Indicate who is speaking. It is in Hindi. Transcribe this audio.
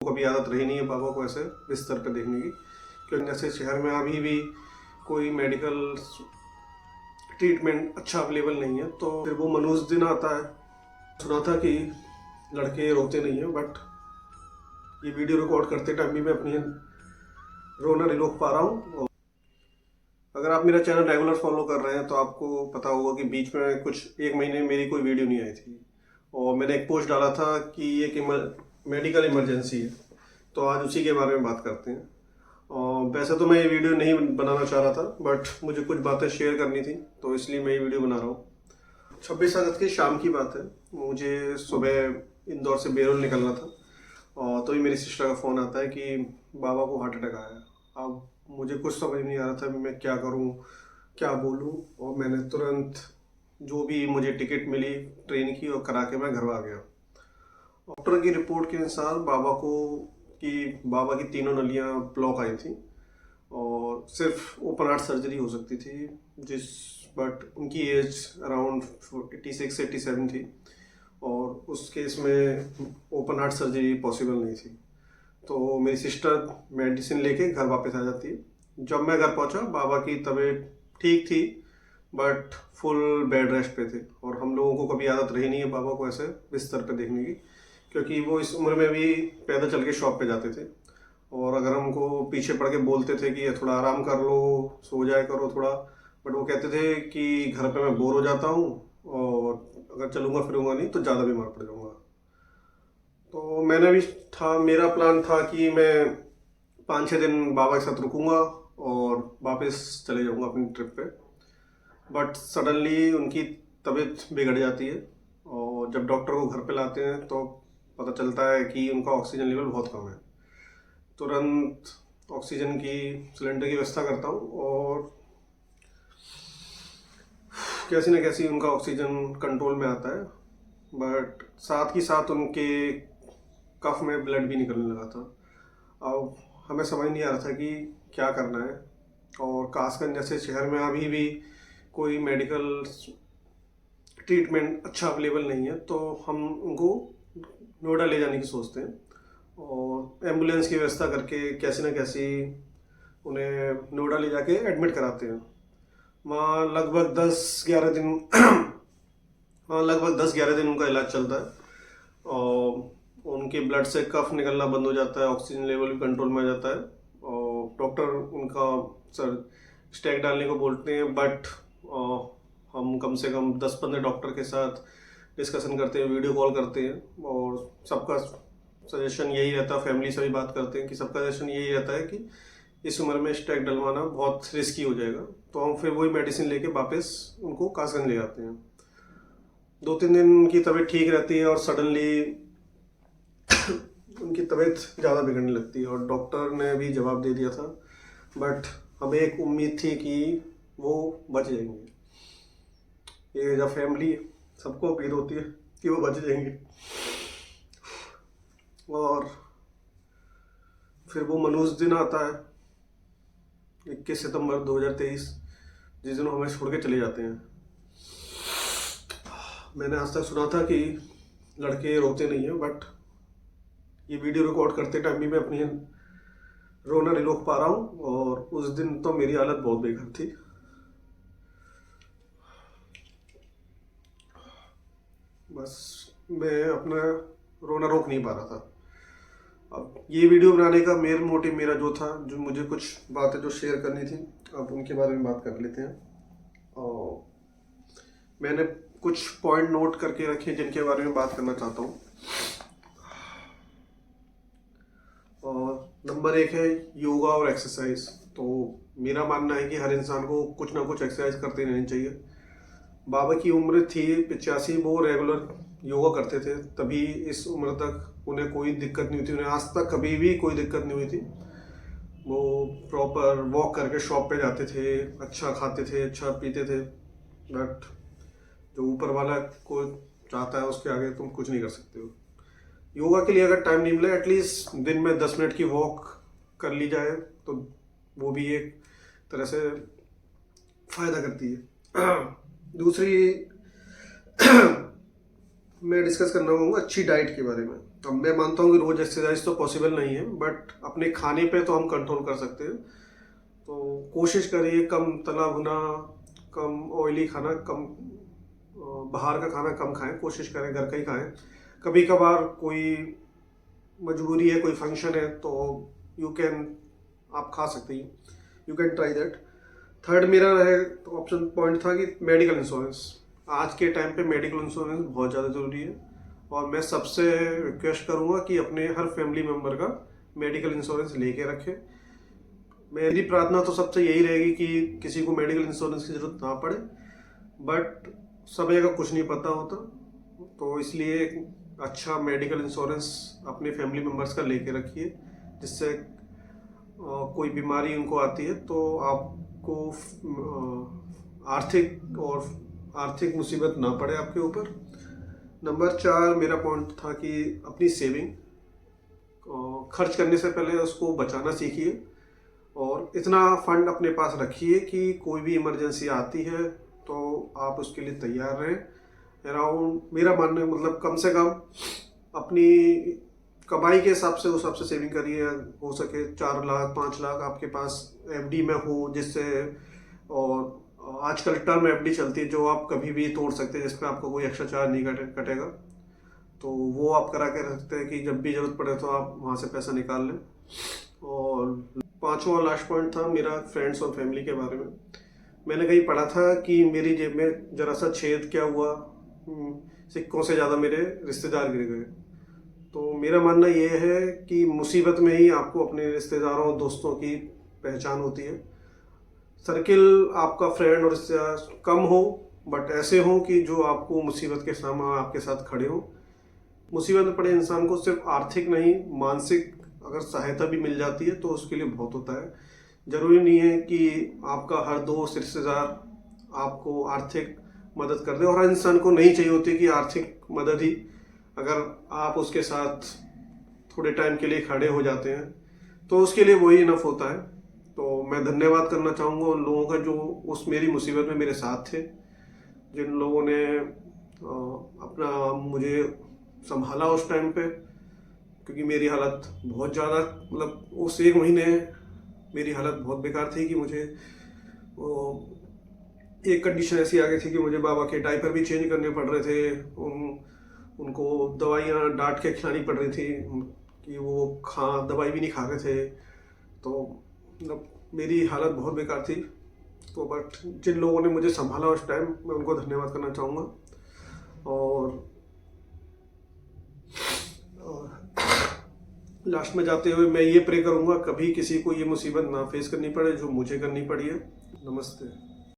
Speaker 1: कभी आदत रही नहीं है पापा को ऐसे बिस्तर पे देखने की, क्योंकि जैसे शहर में अभी भी कोई मेडिकल ट्रीटमेंट अच्छा अवेलेबल नहीं है। तो फिर वो मनोज दिन आता है, सुना था कि लड़के रोते नहीं हैं, बट ये वीडियो रिकॉर्ड करते टाइम भी मैं अपनी रोना नहीं रोक पा रहा हूँ। अगर आप मेरा चैनल रेगुलर फॉलो कर रहे हैं तो आपको पता होगा कि बीच में कुछ एक महीने मेरी कोई वीडियो नहीं आई थी और मैंने एक पोस्ट डाला था कि ये मेडिकल इमरजेंसी है। तो आज उसी के बारे में बात करते हैं। और वैसे तो मैं ये वीडियो नहीं बनाना चाह रहा था, बट मुझे कुछ बातें शेयर करनी थी तो इसलिए मैं ये वीडियो बना रहा हूँ। 26 अगस्त की शाम की बात है, मुझे सुबह इंदौर से बेरोल निकलना था और तो ही मेरी सिस्टर का फ़ोन आता है कि बाबा को हार्ट अटैक आया। अब मुझे कुछ समझ नहीं आ रहा था मैं क्या करूँ, क्या बोलूँ, और मैंने तुरंत जो भी मुझे टिकट मिली ट्रेन की और करा के मैं घर आ गया। डॉक्टर की रिपोर्ट के अनुसार बाबा की तीनों नलियां ब्लॉक आई थी और सिर्फ ओपन हार्ट सर्जरी हो सकती थी, बट उनकी एज अराउंड 86-87 थी और उस केस में ओपन हार्ट सर्जरी पॉसिबल नहीं थी। तो मेरी सिस्टर मेडिसिन लेके घर वापस आ जाती है। जब मैं घर पहुंचा बाबा की तबीयत ठीक थी, बट फुल बेड रेस्ट पे थे और हम लोगों को कभी आदत रही नहीं है बाबा को ऐसे बिस्तर पे देखने की, क्योंकि वो इस उम्र में भी पैदल चल के शॉप पे जाते थे और अगर हमको पीछे पड़ के बोलते थे कि थोड़ा आराम कर लो, सो जाया करो थोड़ा, बट वो कहते थे कि घर पे मैं बोर हो जाता हूँ और अगर चलूँगा फिरूँगा नहीं तो ज़्यादा बीमार पड़ जाऊँगा। तो मेरा प्लान था कि मैं 5-6 दिन बाबा के साथ रुकूँगा और वापस चले जाऊँगा अपनी ट्रिप पे, बट सडनली उनकी तबीयत बिगड़ जाती है और जब डॉक्टर को घर पे लाते हैं तो पता चलता है कि उनका ऑक्सीजन लेवल बहुत कम है। तुरंत ऑक्सीजन की सिलेंडर की व्यवस्था करता हूँ और कैसी न कैसी उनका ऑक्सीजन कंट्रोल में आता है, बट साथ ही साथ उनके कफ में ब्लड भी निकलने लगा था। अब हमें समझ नहीं आ रहा था कि क्या करना है, और खासकर जैसे शहर में अभी भी कोई मेडिकल ट्रीटमेंट अच्छा अवेलेबल नहीं है, तो हम उनको नोएडा ले जाने की सोचते हैं और एम्बुलेंस की व्यवस्था करके कैसी न कैसी उन्हें नोएडा ले जाके एडमिट कराते हैं। वहाँ लगभग 10-11 दिन वहाँ लगभग 10-11 दिन उनका इलाज चलता है और उनके ब्लड से कफ निकलना बंद हो जाता है, ऑक्सीजन लेवल भी कंट्रोल में आ जाता है और डॉक्टर उनका स्टैक डालने को बोलते हैं, बट हम कम से कम 10-15 डॉक्टर के साथ डिस्कशन करते हैं, वीडियो कॉल करते हैं और सबका सजेशन यही रहता है, फैमिली से भी बात करते हैं कि सबका सजेशन यही रहता है कि इस उम्र में स्टैक डलवाना बहुत रिस्की हो जाएगा। तो हम फिर वही मेडिसिन लेके वापस उनको कासगंज ले जाते हैं। 2-3 दिन उनकी तबीयत ठीक रहती है और सडनली उनकी तबीयत ज़्यादा बिगड़ने लगती है और डॉक्टर ने भी जवाब दे दिया था, बट हमें एक उम्मीद थी कि वो बच जाएंगे। ये एज अ फैमिली सबको उम्मीद होती है कि वो बच जाएंगे। और फिर वो मनोज दिन आता है 21 सितंबर 2023, जिस दिन हमें छोड़ के चले जाते हैं। मैंने आज तक सुना था कि लड़के रोते नहीं हैं, बट ये वीडियो रिकॉर्ड करते टाइम भी मैं अपनी रोना नहीं रोक पा रहा हूँ और उस दिन तो मेरी हालत बहुत बेकार थी। बस मैं अपना रोना रोक नहीं पा रहा था। अब ये वीडियो बनाने का मेन मोटिव मेरा जो था, जो मुझे कुछ बातें जो शेयर करनी थी, अब उनके बारे में बात कर लेते हैं। और मैंने कुछ पॉइंट नोट करके रखे जिनके बारे में बात करना चाहता हूँ। और नंबर 1 है योगा और एक्सरसाइज। तो मेरा मानना है कि हर इंसान को कुछ ना कुछ एक्सरसाइज करते रहनी चाहिए। बाबा की उम्र थी 85, वो रेगुलर योगा करते थे, तभी इस उम्र तक उन्हें कोई दिक्कत नहीं हुई थी। उन्हें आज तक कभी भी कोई दिक्कत नहीं हुई थी। वो प्रॉपर वॉक करके शॉप पे जाते थे, अच्छा खाते थे, अच्छा पीते थे, बट जो ऊपर वाला को चाहता है उसके आगे तुम कुछ नहीं कर सकते हो। योगा के लिए अगर टाइम नहीं मिले, एटलीस्ट दिन में 10 मिनट की वॉक कर ली जाए तो वो भी एक तरह से फ़ायदा करती है। दूसरी मैं डिस्कस करना चाहूँगा अच्छी डाइट के बारे में। अब मैं मानता हूँ कि रोज़ एक्सरसाइज तो पॉसिबल नहीं है, बट अपने खाने पे तो हम कंट्रोल कर सकते हैं। तो कोशिश करिए कम तला भुना, कम ऑयली खाना, कम बाहर का खाना कम खाएं, कोशिश करें घर का ही खाएं। कभी कभार कोई मजबूरी है, कोई फंक्शन है तो आप खा सकते हैं, you can try that. Third मेरा रहे तो ऑप्शन पॉइंट था कि मेडिकल इंश्योरेंस। आज के टाइम पे मेडिकल इंश्योरेंस बहुत ज़्यादा ज़रूरी है, और मैं सबसे रिक्वेस्ट करूँगा कि अपने हर फैमिली मेम्बर का मेडिकल इंश्योरेंस लेके रखें। मेरी प्रार्थना तो सबसे यही रहेगी कि किसी को मेडिकल इंश्योरेंस की ज़रूरत ना पड़े, बट समय का कुछ नहीं पता होता, तो इसलिए एक अच्छा मेडिकल इंश्योरेंस अपने फैमिली मेम्बर्स का लेके रखिए, जिससे कोई बीमारी उनको आती है तो आपको आर्थिक मुसीबत ना पड़े आपके ऊपर। नंबर 4 मेरा पॉइंट था कि अपनी सेविंग खर्च करने से पहले उसको बचाना सीखिए, और इतना फंड अपने पास रखिए कि कोई भी इमरजेंसी आती है तो आप उसके लिए तैयार रहें। अराउंड मेरा मानना है, मतलब कम से कम अपनी कमाई के हिसाब से उस हिसाब से सेविंग करिए। हो सके 4 लाख 5 लाख आपके पास एफडी में हो, जिससे, और आजकल टर्म एफडी चलती है जो आप कभी भी तोड़ सकते हैं, जिसमें आपको कोई एक्स्ट्रा चार्ज नहीं कटेगा, तो वो आप करा के रख सकते हैं कि जब भी ज़रूरत पड़े तो आप वहाँ से पैसा निकाल लें। और 5वां लास्ट पॉइंट था मेरा फ्रेंड्स और फैमिली के बारे में। मैंने कहीं पढ़ा था कि मेरी जेब में जरा सा छेद क्या हुआ, सिक्कों से ज़्यादा मेरे रिश्तेदार गिर गए। तो मेरा मानना ये है कि मुसीबत में ही आपको अपने रिश्तेदारों दोस्तों की पहचान होती है। सर्किल आपका फ्रेंड और रिश्तेदार कम हो, बट ऐसे हो कि जो आपको मुसीबत के समय आपके साथ खड़े हो। मुसीबत में पड़े इंसान को सिर्फ आर्थिक नहीं, मानसिक अगर सहायता भी मिल जाती है तो उसके लिए बहुत होता है। ज़रूरी नहीं है कि आपका हर दोस्त रिश्तेदार आपको आर्थिक मदद कर दे, और हर इंसान को नहीं चाहिए होती कि आर्थिक मदद ही। अगर आप उसके साथ थोड़े टाइम के लिए खड़े हो जाते हैं तो उसके लिए वही इनफ होता है। तो मैं धन्यवाद करना चाहूँगा उन लोगों का जो उस मेरी मुसीबत में मेरे साथ थे, जिन लोगों ने अपना मुझे संभाला उस टाइम पे, क्योंकि मेरी हालत बहुत ज़्यादा, मतलब उस 1 महीने मेरी हालत बहुत बेकार थी कि मुझे एक कंडीशन ऐसी आ गई थी कि मुझे बाबा के डायपर भी चेंज करने पड़ रहे थे, उनको दवाइयाँ डांट के खिलानी पड़ रही थी कि वो दवाई भी नहीं खा रहे थे। तो मतलब मेरी हालत बहुत बेकार थी। तो बट जिन लोगों ने मुझे संभाला उस टाइम, मैं उनको धन्यवाद करना चाहूँगा। और लास्ट में जाते हुए मैं ये प्रे करूँगा कभी किसी को ये मुसीबत ना फेस करनी पड़े जो मुझे करनी पड़ी है। नमस्ते।